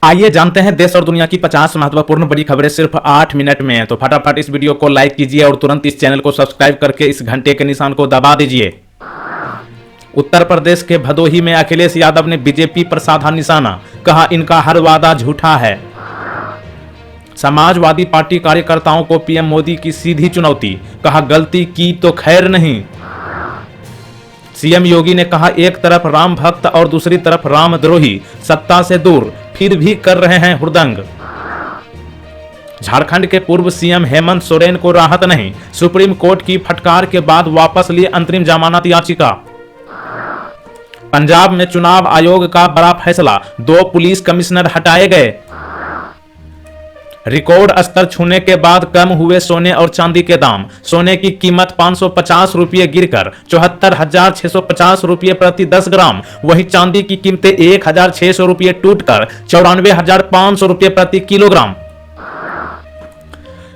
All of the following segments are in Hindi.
आइए जानते हैं देश और दुनिया की 50 महत्वपूर्ण बड़ी खबरें सिर्फ 8 मिनट में। तो फटाफट इस वीडियो को लाइक कीजिए और तुरंत इस चैनल को सब्सक्राइब करके इस घंटे के निशान को दबा दीजिए। उत्तर प्रदेश के भदोही में अखिलेश यादव ने बीजेपी पर साधा निशाना, कहा इनका हर वादा झूठा है। समाजवादी पार्टी कार्यकर्ताओं को पीएम मोदी की सीधी चुनौती, कहा गलती की तो खैर नहीं। सीएम योगी ने कहा एक तरफ राम भक्त और दूसरी तरफ रामद्रोही सत्ता से दूर, फिर भी कर रहे हैं हुड़दंग। झारखंड के पूर्व सीएम हेमंत सोरेन को राहत नहीं, सुप्रीम कोर्ट की फटकार के बाद वापस लिए अंतरिम जमानत याचिका। पंजाब में चुनाव आयोग का बड़ा फैसला, 2 पुलिस कमिश्नर हटाए गए। रिकॉर्ड स्तर छूने के बाद कम हुए सोने और चांदी के दाम, सोने की कीमत 550 रुपये गिरकर 74,650 रुपये प्रति 10 ग्राम, वहीं चांदी की कीमतें 1,600 रुपये टूटकर 94,500 रुपये प्रति किलोग्राम।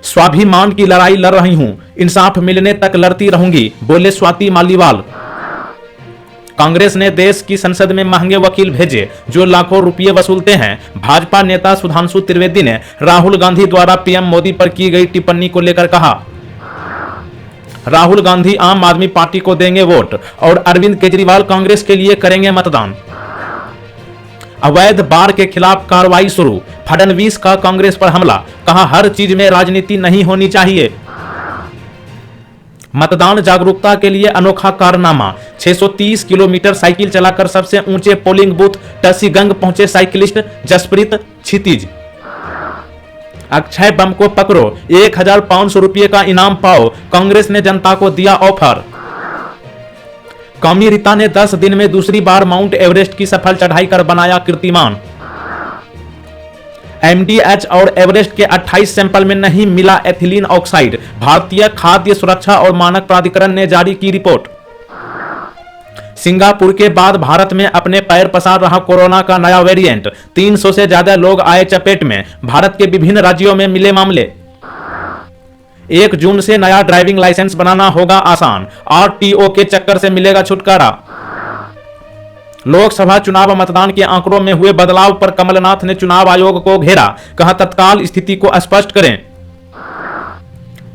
स्वाभिमान की लड़ाई लड़ रही हूं, इंसाफ मिलने तक लड़ती रहूंगी, बोले स्वाति मालीवाल। कांग्रेस ने देश की संसद में महंगे वकील भेजे जो लाखों रुपये वसूलते हैं। भाजपा नेता सुधांशु त्रिवेदी ने राहुल गांधी द्वारा पीएम मोदी पर की गई टिप्पणी को लेकर कहा, राहुल गांधी आम आदमी पार्टी को देंगे वोट और अरविंद केजरीवाल कांग्रेस के लिए करेंगे मतदान। अवैध बार के खिलाफ कार्रवाई शुरू, फडणवीस का कांग्रेस पर हमला, कहा हर चीज में राजनीति नहीं होनी चाहिए। मतदान जागरूकता के लिए अनोखा कारनामा, 630 किलोमीटर साइकिल चलाकर सबसे ऊंचे पोलिंग बूथ टसीगंग पहुंचे साइकिलिस्ट जसप्रीत क्षितिज। अक्षय बम को पकड़ो, 1,500 रुपये का इनाम पाओ, कांग्रेस ने जनता को दिया ऑफर। कौमी रीता ने 10 दिन में दूसरी बार माउंट एवरेस्ट की सफल चढ़ाई कर बनाया कीर्तिमान। एमडीएच और एवरेस्ट के 28 सैंपल में नहीं मिला एथिलीन ऑक्साइड, भारतीय खाद्य सुरक्षा और मानक प्राधिकरण ने जारी की रिपोर्ट। सिंगापुर के बाद भारत में अपने पैर पसार रहा कोरोना का नया वेरिएंट, 300 से ज्यादा लोग आए चपेट में, भारत के विभिन्न राज्यों में मिले मामले। 1 जून से नया ड्राइविंग लाइसेंस बनाना होगा आसान, आरटीओ के चक्कर से मिलेगा छुटकारा। लोकसभा चुनाव मतदान के आंकड़ों में हुए बदलाव पर कमलनाथ ने चुनाव आयोग को घेरा, कहा तत्काल स्थिति को स्पष्ट करें।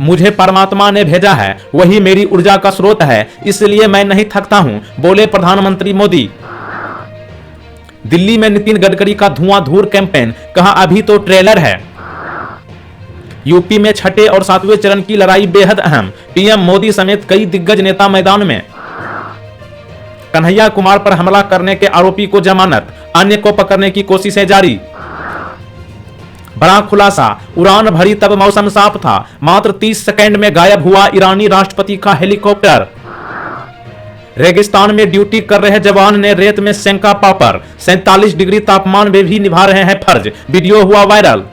मुझे परमात्मा ने भेजा है, वही मेरी ऊर्जा का स्रोत है, इसलिए मैं नहीं थकता हूं, बोले प्रधानमंत्री मोदी। दिल्ली में नितिन गडकरी का धुआं धूर कैंपेन, कहा अभी तो ट्रेलर है। यूपी में 6ठे और 7वें चरण की लड़ाई बेहद अहम, पीएम मोदी समेत कई दिग्गज नेता मैदान में। कन्हैया कुमार पर हमला करने के आरोपी को जमानत, अन्य को पकड़ने की कोशिशें जारी। बड़ा खुलासा, उड़ान भरी तब मौसम साफ था, मात्र 30 सेकंड में गायब हुआ ईरानी राष्ट्रपति का हेलीकॉप्टर। रेगिस्तान में ड्यूटी कर रहे जवान ने रेत में सेंका पापड़, 47 डिग्री तापमान में भी निभा रहे हैं फर्ज, वीडियो हुआ वायरल।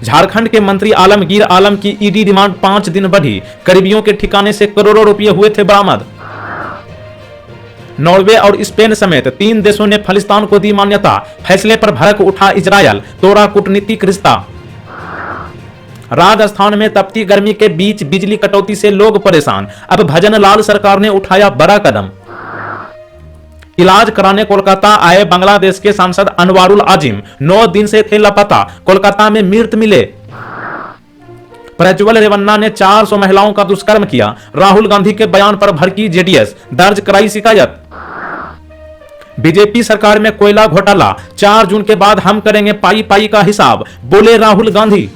झारखंड के मंत्री आलमगीर आलम की ईडी डिमांड 5 दिन बढ़ी, करीबियों के ठिकाने से करोड़ों रुपये हुए थे बरामद। नॉर्वे और स्पेन समेत 3 देशों ने खालिस्तान को दी मान्यता, फैसले पर भड़क उठा इजरायल, तोड़ा कूटनीतिक रिश्ता। राजस्थान में तपती गर्मी के बीच बिजली कटौती से लोग परेशान, अब भजन लाल सरकार ने उठाया बड़ा कदम। इलाज कराने कोलकाता आए बांग्लादेश के सांसद अनवारुल आजिम 9 दिन से थे लापता, कोलकाता में मृत मिले। प्रज्वल रेवन्ना ने 400 महिलाओं का दुष्कर्म किया, राहुल गांधी के बयान पर भड़की जेडीएस, दर्ज कराई शिकायत। बीजेपी सरकार में कोयला घोटाला, 4 जून के बाद हम करेंगे पाई पाई का हिसाब, बोले राहुल गांधी।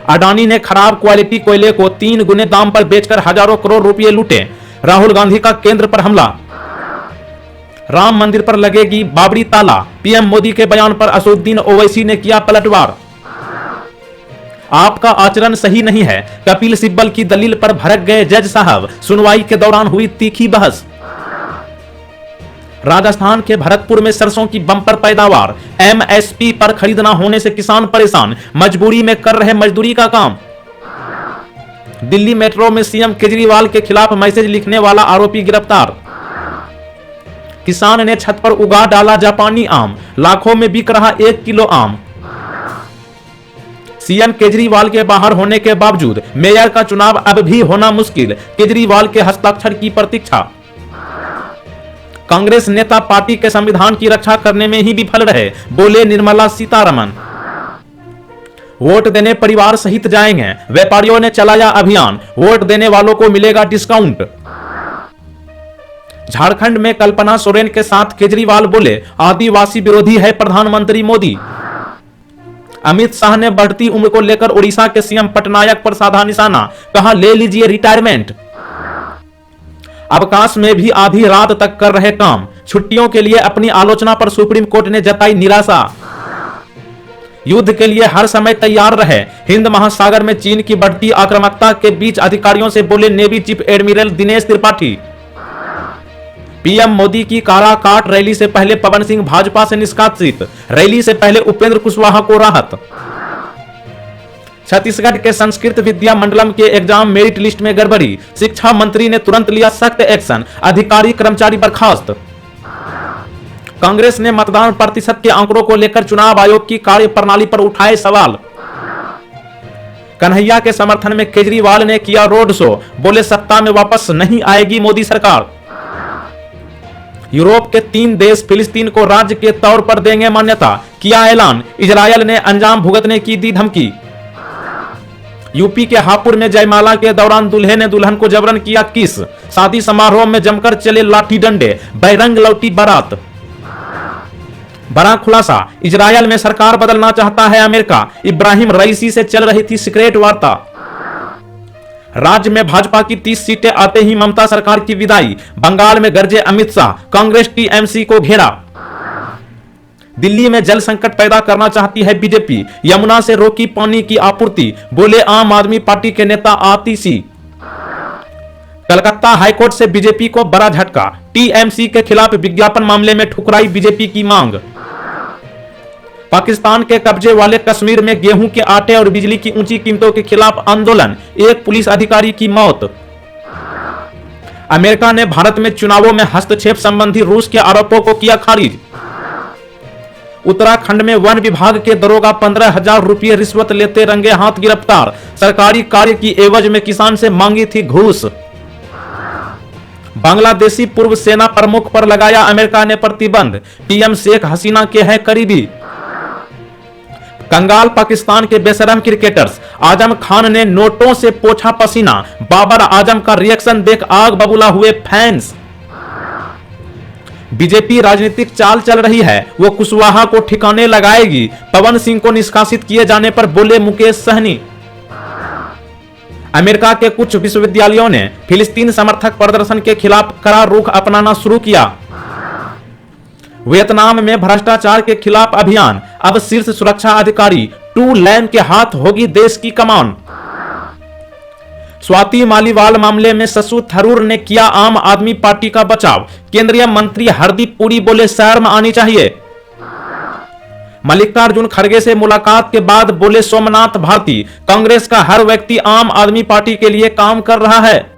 अडानी ने खराब क्वालिटी कोयले को 3 गुने दाम पर बेचकर हजारों करोड़ रुपए लूटे, राहुल गांधी का केंद्र पर हमला। राम मंदिर पर लगेगी बाबरी ताला, पीएम मोदी के बयान पर असदुद्दीन ओवैसी ने किया पलटवार। आपका आचरण सही नहीं है, कपिल सिब्बल की दलील पर भड़क गए जज साहब, सुनवाई के दौरान हुई तीखी बहस। राजस्थान के भरतपुर में सरसों की बम्पर पैदावार, एमएसपी पर खरीद न होने से किसान परेशान, मजबूरी में कर रहे मजदूरी का काम। दिल्ली मेट्रो में सीएम केजरीवाल के खिलाफ मैसेज लिखने वाला आरोपी गिरफ्तार। किसान ने छत पर उगा डाला जापानी आम, लाखों में बिक रहा 1 किलो आम। सीएम केजरीवाल के बाहर होने के बावजूद मेयर का चुनाव अब भी होना मुश्किल, केजरीवाल के हस्ताक्षर की प्रतीक्षा। कांग्रेस नेता पार्टी के संविधान की रक्षा करने में ही विफल रहे, बोले निर्मला सीतारमण। वोट देने परिवार सहित जाएंगे, व्यापारियों ने चलाया अभियान, वोट देने वालों को मिलेगा डिस्काउंट। झारखंड में कल्पना सोरेन के साथ केजरीवाल बोले आदिवासी विरोधी है प्रधानमंत्री मोदी। अमित शाह ने बढ़ती उम्र को लेकर ओडिशा के सीएम पटनायक पर साधा निशाना, कहा ले लीजिए रिटायरमेंट। अवकाश में भी आधी रात तक कर रहे काम, छुट्टियों के लिए अपनी आलोचना पर सुप्रीम कोर्ट ने जताई निराशा। युद्ध के लिए हर समय तैयार रहे, हिंद महासागर में चीन की बढ़ती आक्रामकता के बीच अधिकारियों से बोले navy chief admiral Dinesh Tripathi. PM Modi की काराकाट रैली से पहले पवन सिंह भाजपा से निष्कासित, रैली से पहले उपेंद्र कुशवाहा को राहत। छत्तीसगढ़ के संस्कृत विद्या मंडलम के एग्जाम मेरिट लिस्ट में गड़बड़ी, शिक्षा मंत्री ने तुरंत लिया सख्त एक्शन, अधिकारी कर्मचारी बर्खास्त। कांग्रेस ने मतदान प्रतिशत के आंकड़ों को लेकर चुनाव आयोग की कार्यप्रणाली पर उठाए सवाल। कन्हैया के समर्थन में केजरीवाल ने किया रोड शो, बोले सत्ता में वापस नहीं आएगी मोदी सरकार। यूरोप के 3 देश फिलिस्तीन को राज्य के तौर पर देंगे मान्यता, किया ऐलान, इजरायल ने अंजाम भुगतने की दी धमकी। यूपी के हापुड़ में जयमाला के दौरान दूल्हे ने दुल्हन को जबरन किया किस, शादी समारोह में जमकर चले लाठी डंडे, बैरंग लौटी बारात। बड़ा खुलासा, इजरायल में सरकार बदलना चाहता है अमेरिका, इब्राहिम रईसी से चल रही थी सीक्रेट वार्ता। राज्य में भाजपा की 30 सीटें आते ही ममता सरकार की विदाई, बंगाल में गरजे अमित शाह, कांग्रेस टीएमसी को घेरा। दिल्ली में जल संकट पैदा करना चाहती है बीजेपी, यमुना से रोकी पानी की आपूर्ति, बोले आम आदमी पार्टी के नेता आतिशी। कलकत्ता हाईकोर्ट से बीजेपी को बड़ा झटका, टीएमसी के खिलाफ विज्ञापन मामले में ठुकराई बीजेपी की मांग। पाकिस्तान के कब्जे वाले कश्मीर में गेहूं के आटे और बिजली की ऊंची कीमतों के खिलाफ आंदोलन, एक पुलिस अधिकारी की मौत। अमेरिका ने भारत में चुनावों में हस्तक्षेप संबंधी रूस के आरोपों को किया खारिज। उत्तराखंड में वन विभाग के दरोगा 15,000 रुपये रिश्वत लेते रंगे हाथ गिरफ्तार, सरकारी कार्य की एवज में किसान से मांगी थी घूस। बांग्लादेशी पूर्व सेना प्रमुख पर लगाया अमेरिका ने प्रतिबंध, पीएम शेख हसीना के हैं करीबी। कंगाल पाकिस्तान के बेशरम क्रिकेटर्स, आजम खान ने नोटों से पोंछा पसीना, बाबर आजम का रिएक्शन देख आग बबूला हुए फैंस। बीजेपी राजनीतिक चाल चल रही है, वो कुशवाहा को ठिकाने लगाएगी, पवन सिंह को निष्कासित किए जाने पर बोले मुकेश सहनी। अमेरिका के कुछ विश्वविद्यालयों ने फिलिस्तीन समर्थक प्रदर्शन के खिलाफ कड़ा रुख अपनाना शुरू किया। वियतनाम में भ्रष्टाचार के खिलाफ अभियान, अब शीर्ष सुरक्षा अधिकारी टू लैन के हाथ होगी देश की कमान। स्वाति मालीवाल मामले में शशि थरूर ने किया आम आदमी पार्टी का बचाव, केंद्रीय मंत्री हरदीप पुरी बोले शर्म आनी चाहिए। मल्लिकार्जुन खड़गे से मुलाकात के बाद बोले सोमनाथ भारती, कांग्रेस का हर व्यक्ति आम आदमी पार्टी के लिए काम कर रहा है।